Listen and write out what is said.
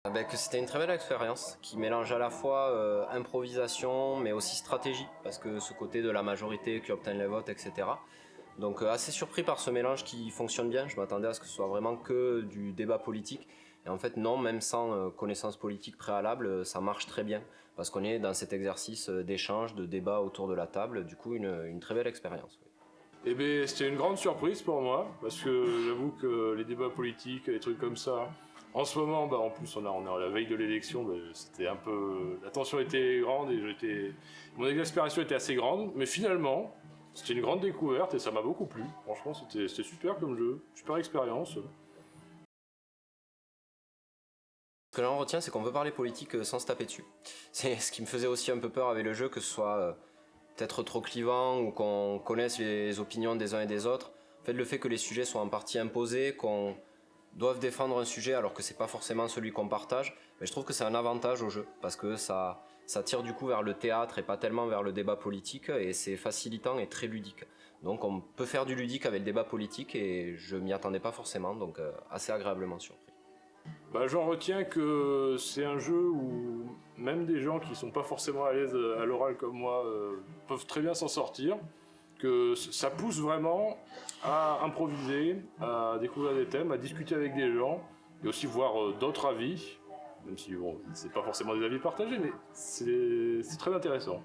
Que c'était une très belle expérience qui mélange à la fois improvisation mais aussi stratégie, parce que ce côté de la majorité qui obtient les votes, etc. Donc assez surpris par ce mélange qui fonctionne bien. Je m'attendais à ce que ce soit vraiment que du débat politique. Et en fait non, même sans connaissance politique préalable, ça marche très bien. Parce qu'on est dans cet exercice d'échange, de débat autour de la table. Du coup, une très belle expérience. Oui. Eh bien, c'était une grande surprise pour moi, parce que j'avoue que les débats politiques, les trucs comme ça, en ce moment, en plus on est à la veille de l'élection, c'était un peu... La tension était grande et mon exaspération était assez grande, mais finalement, c'était une grande découverte et ça m'a beaucoup plu. Franchement, c'était super comme jeu, super expérience. Ce que l'on retient, c'est qu'on peut parler politique sans se taper dessus. C'est ce qui me faisait aussi un peu peur avec le jeu, que ce soit peut-être trop clivant ou qu'on connaisse les opinions des uns et des autres. En fait, le fait que les sujets soient en partie imposés, qu'on doive défendre un sujet alors que c'est pas forcément celui qu'on partage, mais je trouve que c'est un avantage au jeu parce que ça tire du coup vers le théâtre et pas tellement vers le débat politique, et c'est facilitant et très ludique. Donc on peut faire du ludique avec le débat politique et je m'y attendais pas forcément, donc assez agréablement surpris. J'en retiens que c'est un jeu où même des gens qui sont pas forcément à l'aise à l'oral comme moi peuvent très bien s'en sortir, que ça pousse vraiment à improviser, à découvrir des thèmes, à discuter avec des gens et aussi voir d'autres avis, même si c'est pas forcément des avis partagés, mais c'est très intéressant.